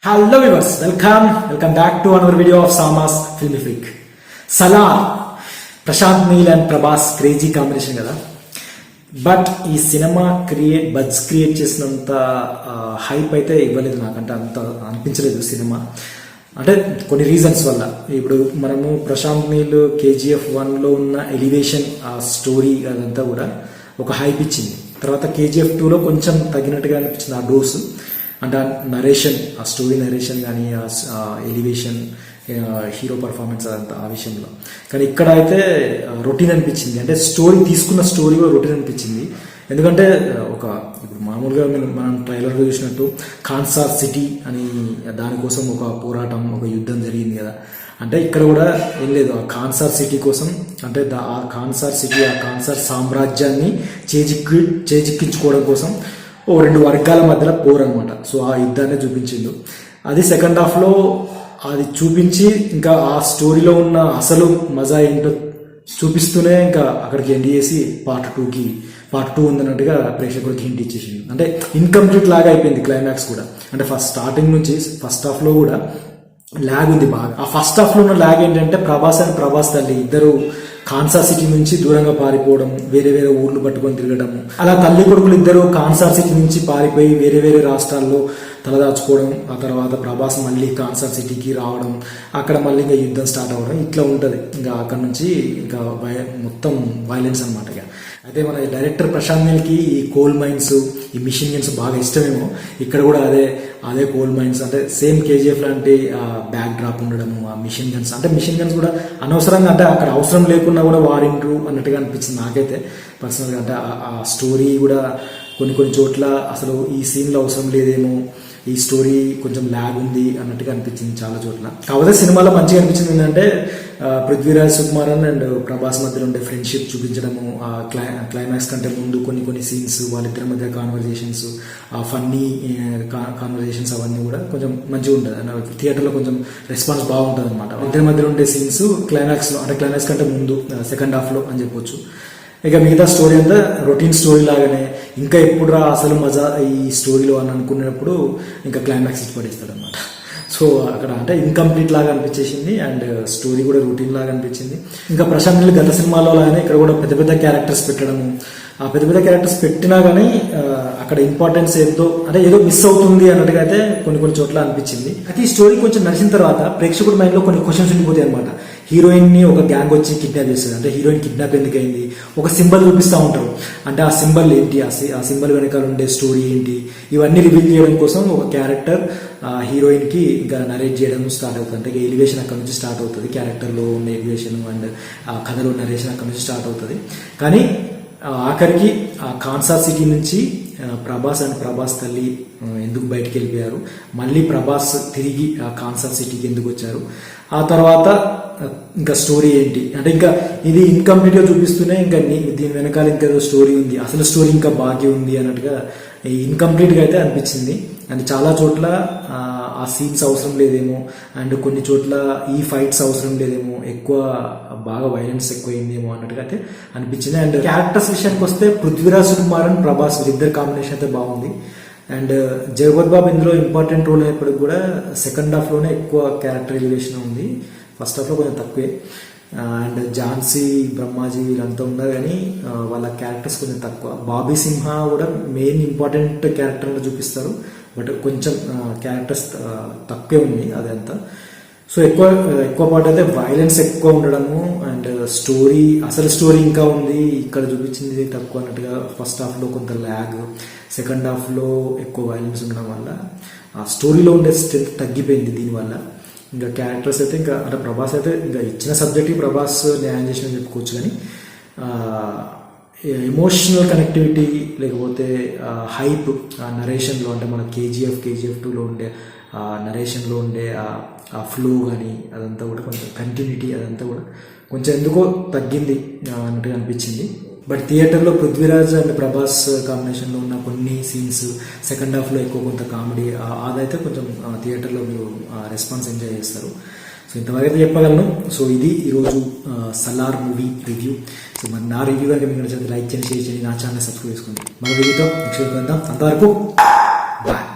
Hello viewers, welcome back to another video of Sama's Filmy Freak. Salar, Prashant Neel and Prabhas crazy combination kada. But ఈ cinema buzz create చేసినంత hype అయితే ఇవ్వలేదు, నాకంటే అంత అనిపించలేదు cinema. అంటే కొన్ని రీజన్స్ వల్ల. ఇప్పుడు మనము ప్రశాంత్ నీల్ KGF 1లో ఉన్న ఎలివేషన్, ఆ స్టోరీ అదంతా కూడా ఒక హైప్ ఇచ్చింది. తర్వాత KGF 2లో కొంచెం తగ్గినట్టుగా అనిపించింది ఆ డోసు. అంటే ఆ నరేషన్, ఆ స్టోరీ నరేషన్ కానీ, ఆ ఎలివేషన్, హీరో పర్ఫార్మెన్స్ అదంతా ఆ విషయంలో. కానీ ఇక్కడ అయితే రొటీన్ అనిపించింది. అంటే తీసుకున్న స్టోరీ కూడా రొటీన్ అనిపించింది. ఎందుకంటే ఇప్పుడు మామూలుగా మనం ట్రైలర్లో చూసినట్టు కాన్సార్ సిటీ అని, దానికోసం ఒక పోరాటం, ఒక యుద్ధం జరిగింది కదా. అంటే ఇక్కడ కూడా ఏం లేదు, ఆ కాన్సార్ సిటీ కోసం, అంటే ఆ కాన్సార్ సిటీ, ఆ కాన్సార్ సామ్రాజ్యాన్ని చేజిక్కించుకోవడం కోసం ఓ రెండు వర్గాల మధ్యలో పోరు అనమాట. సో ఆ యుద్ధాన్ని చూపించిండు. అది సెకండ్ హాఫ్లో అది చూపించి ఇంకా ఆ స్టోరీలో ఉన్న అసలు మజా ఏంటో చూపిస్తూనే ఇంకా అక్కడికి ఎండ్ చేసి పార్ట్ 2 ఉందన్నట్టుగా ప్రేక్షకుడికి హింట్ ఇచ్చేసింది. అంటే ఇన్కంప్లీట్ లాగా అయిపోయింది క్లైమాక్స్ కూడా. అంటే స్టార్టింగ్ నుంచి ఫస్ట్ హాఫ్లో కూడా ల్యాగ్ ఉంది బాగా. ఆ ఫస్ట్ హాఫ్లో ఉన్న ల్యాగ్ ఏంటంటే ప్రభాస్ తల్లి ఇద్దరు కాన్సార్ సిటీ నుంచి దూరంగా పారిపోవడం, వేరే వేరే ఊర్లు పట్టుకొని తిరగడం, అలా తల్లి కొడుకులు ఇద్దరు కాన్సార్ సిటీ నుంచి పారిపోయి వేరే వేరే రాష్ట్రాల్లో తలదాచుకోవడం, ఆ తర్వాత ప్రభాస్ మళ్ళీ కాన్సార్ సిటీకి రావడం, అక్కడ మళ్ళీ ఇంకా యుద్ధం స్టార్ట్ అవ్వడం, ఇట్లా ఉంటుంది. ఇంకా అక్కడ నుంచి ఇంకా మొత్తం వైలెన్స్ అనమాట. అయితే మన డైరెక్టర్ ప్రశాంత్ నీల్కి ఈ కోల్ మైన్స్, ఈ మిషన్ గన్స్ బాగా ఇష్టమేమో. ఇక్కడ కూడా అదే కోల్ మైన్స్, అంటే సేమ్ KGF లాంటి బ్యాక్ డ్రాప్ ఉండడము, ఆ మిషన్ గన్స్. అంటే మిషన్ గన్స్ కూడా అనవసరంగా, అంటే అక్కడ అవసరం లేకున్నా కూడా వాడిండ్రు అన్నట్టుగా అనిపించింది నాకైతే పర్సనల్గా. అంటే ఆ స్టోరీ కూడా కొన్ని చోట్ల అసలు ఈ సీన్లో అవసరం లేదేమో, ఈ స్టోరీ కొంచెం ల్యాగ్ ఉంది అన్నట్టుగా అనిపించింది చాలా చోట్ల. కాకపోతే సినిమాలో మంచిగా అనిపించింది ఏంటంటే పృథ్వీరాజ్ సుకుమారన్ అండ్ ప్రభాస్ మధ్యలో ఉండే ఫ్రెండ్షిప్ చూపించడము, ఆ క్లైమాక్స్ కంటే ముందు కొన్ని సీన్స్, వాళ్ళిద్దరి మధ్య కాన్వర్జేషన్స్, ఆ ఫన్నీ కాన్వర్జేషన్స్ అవన్నీ కూడా కొంచెం మంచిగా ఉంటుంది. థియేటర్లో కొంచెం రెస్పాన్స్ బాగుంటుంది అనమాట. ఇద్దరి మధ్యలో ఉండే సీన్స్ క్లైమాక్స్లో, అంటే క్లైమాక్స్ కంటే ముందు సెకండ్ హాఫ్లో అని చెప్పొచ్చు. ఇక మిగతా స్టోరీ అంతా రొటీన్ స్టోరీ లాగానే. ఇంకా ఎప్పుడు అసలు మజా ఈ స్టోరీలో అని అనుకున్నప్పుడు ఇంకా క్లైమాక్స్ ఇచ్చి పడేస్తాడు అనమాట. సో అక్కడ అంటే ఇన్కంప్లీట్ లాగా అనిపించేసింది, అండ్ స్టోరీ కూడా రొటీన్ లాగా అనిపించింది. ఇంకా ప్రశాంత్ నీల్ గత సినిమాలో లాగానే ఇక్కడ కూడా పెద్ద క్యారెక్టర్స్ పెట్టడము, ఆ పెద్ద క్యారెక్టర్స్ పెట్టినా కానీ అక్కడ ఇంపార్టెన్స్ ఏదో మిస్ అవుతుంది అన్నట్టుగా అయితే కొన్ని చోట్ల అనిపించింది. అయితే ఈ స్టోరీ కొంచెం నడిచిన తర్వాత ప్రేక్షకుడి మైండ్లో కొన్ని క్వశ్చన్స్ ఉండిపోతాయి అనమాట. హీరోయిన్ని ఒక గ్యాంగ్ వచ్చి కిడ్నాప్ చేస్తుంది. అంటే హీరోయిన్ కిడ్నాప్ ఎందుకు అయింది, ఒక సింబల్ చూపిస్తూ ఉంటారు. అంటే ఆ సింబల్ ఏంటి, ఆ సింబల్ వెనకాల ఉండే స్టోరీ ఏంటి, ఇవన్నీ రివీల్ చేయడం కోసం ఒక క్యారెక్టర్ హీరోయిన్కి ఇంకా నరేట్ చేయడం స్టార్ట్ అవుతుంది. అంటే ఎలివేషన్ అక్కడ నుంచి స్టార్ట్ అవుతుంది. క్యారెక్టర్లో ఉన్న ఎలివేషన్ అండ్ ఆ కథలో నరేషన్ అక్కడ నుంచి స్టార్ట్ అవుతుంది. కానీ ఆఖరికి ఆ కాన్సార్ సిటీ నుంచి ప్రభాస్ తల్లి ఎందుకు బయటికి వెళ్ళిపోయారు, మళ్ళీ ప్రభాస్ తిరిగి ఆ కాన్సార్ సిటీకి ఎందుకు వచ్చారు, ఆ తర్వాత ఇంకా స్టోరీ ఏంటి, అంటే ఇంకా ఇది ఇన్కంప్లీట్గా చూపిస్తూనే ఇంకా దీని వెనకాల ఇంకా స్టోరీ ఉంది, అసలు స్టోరీ ఇంకా బాకీ ఉంది అన్నట్టుగా ఇన్కంప్లీట్గా అయితే అనిపించింది. అండ్ చాలా చోట్ల ఆ సీన్స్ అవసరం లేదేమో, అండ్ కొన్ని చోట్ల ఈ ఫైట్స్ అవసరం లేదేమో, బాగా వైలెన్స్ ఎక్కువైందేమో అన్నట్టుగా అయితే అనిపించింది. అండ్ క్యారెక్టర్స్ విషయానికి వస్తే పృథ్వీరాజ్ సుకుమారన్, ప్రభాస్ వీళ్ళిద్దరు కాంబినేషన్ అయితే బాగుంది. అండ్ జగపత్ బాబు ఇందులో ఇంపార్టెంట్ రోల్ అయినప్పటికి కూడా సెకండ్ హాఫ్లోనే ఎక్కువ క్యారెక్టర్ ఎలివేషన్ ఉంది, ఫస్ట్ హాఫ్లో కొంచెం తక్కువే. అండ్ ఝాన్సీ, బ్రహ్మాజీ వీళ్ళంతా ఉన్నారు, కానీ వాళ్ళ క్యారెక్టర్స్ కొంచెం తక్కువ. బాబీ సింహ కూడా మెయిన్ ఇంపార్టెంట్ క్యారెక్టర్గా చూపిస్తారు, బట్ కొంచెం క్యారెక్టర్స్ తక్కువే ఉంది అదంతా. సో ఎక్కువ పార్ట్ అయితే వైలెన్స్ ఎక్కువ ఉండడము, అండ్ అసలు స్టోరీ ఇంకా ఉంది, ఇక్కడ చూపించింది తక్కువ అన్నట్టుగా. ఫస్ట్ హాఫ్లో కొంత ల్యాగ్, సెకండ్ హాఫ్లో ఎక్కువ వైలెన్స్ ఉండడం వల్ల ఆ స్టోరీలో ఉండే స్ట్రెంత్ తగ్గిపోయింది దీనివల్ల. ఇంకా క్యారెక్టర్స్ అయితే ఇంకా అంటే ప్రభాస్ అయితే ఇంకా ఇచ్చిన సబ్జెక్ట్కి ప్రభాస్ న్యాయం చేసిన చెప్పుకోవచ్చు. కానీ ఎమోషనల్ కనెక్టివిటీ లేకపోతే హైప్ నరేషన్లో, అంటే మన KGF 2లో ఉండే నరేషన్లో ఉండే ఆ ఫ్లో కానీ అదంతా కూడా కొంచెం కంటిన్యూటీ అదంతా కూడా కొంచెం ఎందుకో తగ్గింది అన్నట్టుగా అనిపించింది. బట్ థియేటర్లో పృథ్వీరాజ్ అండ్ ప్రభాస్ కాంబినేషన్లో ఉన్న కొన్ని సీన్స్, సెకండ్ హాఫ్లో ఎక్కువ కొంత కామెడీ, అదైతే కొంచెం థియేటర్లో మీరు రెస్పాన్స్ ఎంజాయ్ చేస్తారు. సో ఇంతవరకు అయితే చెప్పగలను. సో ఇది ఈరోజు సలార్ మూవీ రివ్యూ. సో మరి నా రివ్యూ కనుక మీకు నచ్చితే లైక్ చేయండి, షేర్ చేయండి, నా ఛానల్ సబ్స్క్రైబ్ చేసుకోండి. మరో రివ్యూతో నెక్స్ట్ వీక్ వెళ్దాం. అంతవరకు బాయ్.